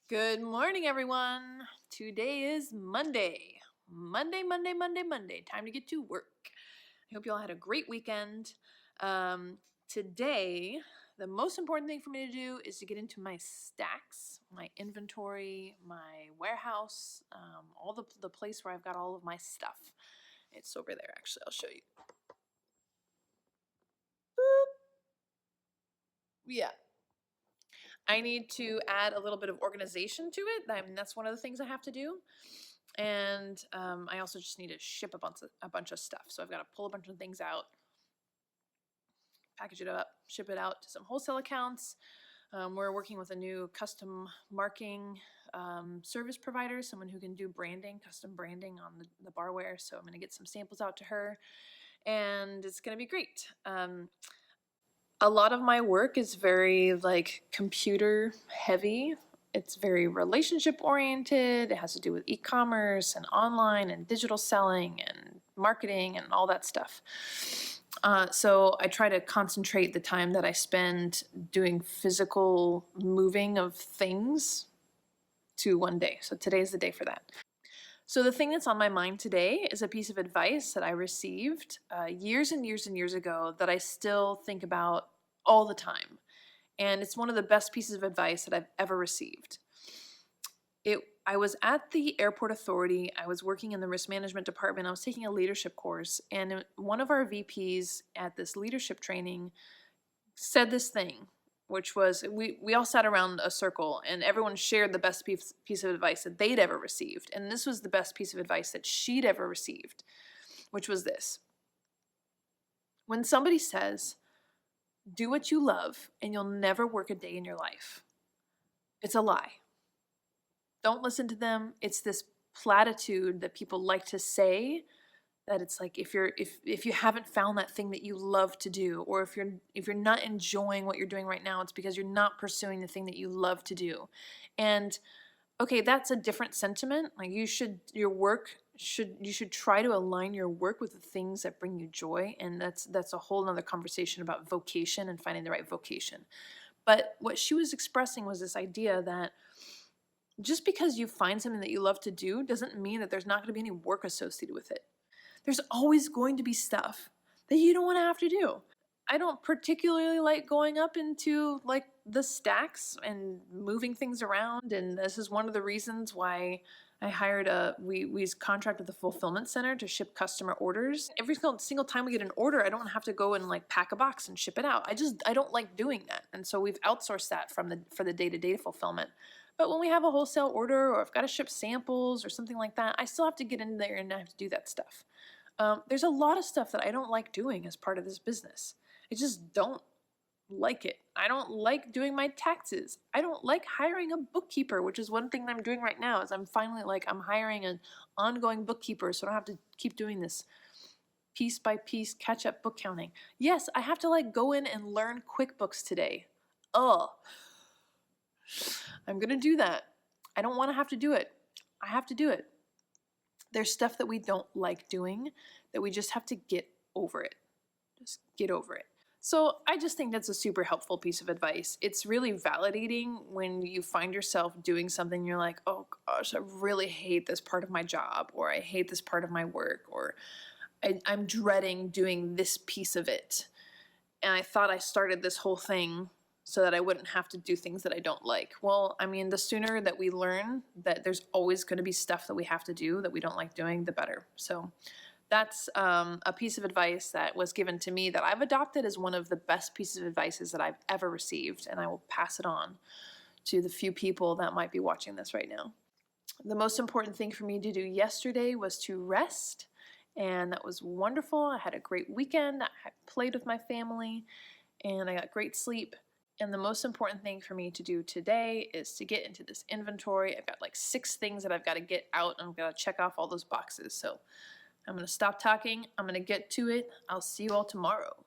Good morning, everyone. Today is Monday. Monday. Time to get to work. I hope you all had a great weekend. Today, the most important thing for me to do is to get into my stacks, my inventory, my warehouse, all the place where I've got all of my stuff. It's over there, actually. I'll show you. Boop. Yeah. I need to add a little bit of organization to it. That's one of the things I have to do. And I also just need to ship a bunch of stuff. So I've got to pull a bunch of things out, package it up, ship it out to some wholesale accounts. We're working with a new custom marking service provider, someone who can do branding, custom branding on the barware. So I'm going to get some samples out to her, and it's going to be great. A lot of my work is very computer heavy. It's very relationship oriented. It has to do with e-commerce and online and digital selling and marketing and all that stuff. So I try to concentrate the time that I spend doing physical moving of things to one day. So today's the day for that. So the thing that's on my mind today is a piece of advice that I received years and years and years ago that I still think about all the time. And it's one of the best pieces of advice that I've ever received. I was at the airport authority. I was working in the risk management department. I was taking a leadership course, and one of our VPs at this leadership training said this thing, which was we all sat around a circle and everyone shared the best piece of advice that they'd ever received. And this was the best piece of advice that she'd ever received, which was this. When somebody says, do what you love and you'll never work a day in your life, it's a lie. Don't listen to them. It's this platitude that people like to say, that it's like if you haven't found that thing that you love to do, or if you're not enjoying what you're doing right now, it's because you're not pursuing the thing that you love to do. And okay, that's a different sentiment. Like you should try to align your work with the things that bring you joy, and that's a whole nother conversation about vocation and finding the right vocation. But what she was expressing was this idea that just because you find something that you love to do doesn't mean that there's not going to be any work associated with it. There's always going to be stuff that you don't want to have to do. I don't particularly like going up into the stacks and moving things around, and this is one of the reasons why I hired we contracted the fulfillment center to ship customer orders. Every single time we get an order, I don't have to go and pack a box and ship it out. I don't like doing that, and so we've outsourced that for the day-to-day fulfillment. But when we have a wholesale order, or I've got to ship samples or something like that, I still have to get in there and I have to do that stuff. There's a lot of stuff that I don't like doing as part of this business. I just don't like it. I don't like doing my taxes. I don't like hiring a bookkeeper, which is one thing that I'm doing right now. Is I'm finally I'm hiring an ongoing bookkeeper, so I don't have to keep doing this piece by piece catch-up book counting. Yes, I have to go in and learn QuickBooks today. Ugh. I'm gonna do that. I don't want to have to do it. I have to do it. There's stuff that we don't like doing that we just have to get over it. Just get over it. So I just think that's a super helpful piece of advice. It's really validating when you find yourself doing something you're like, oh gosh, I really hate this part of my job, or I hate this part of my work, or I'm dreading doing this piece of it. And I thought I started this whole thing so that I wouldn't have to do things that I don't like. Well, I mean, the sooner that we learn that there's always going to be stuff that we have to do that we don't like doing, the better. So that's a piece of advice that was given to me that I've adopted as one of the best pieces of advice that I've ever received, and I will pass it on to the few people that might be watching this right now. The most important thing for me to do yesterday was to rest, and that was wonderful. I had a great weekend. I played with my family, and I got great sleep. And the most important thing for me to do today is to get into this inventory. I've got 6 things that I've got to get out, and I've got to check off all those boxes. So I'm going to stop talking. I'm going to get to it. I'll see you all tomorrow.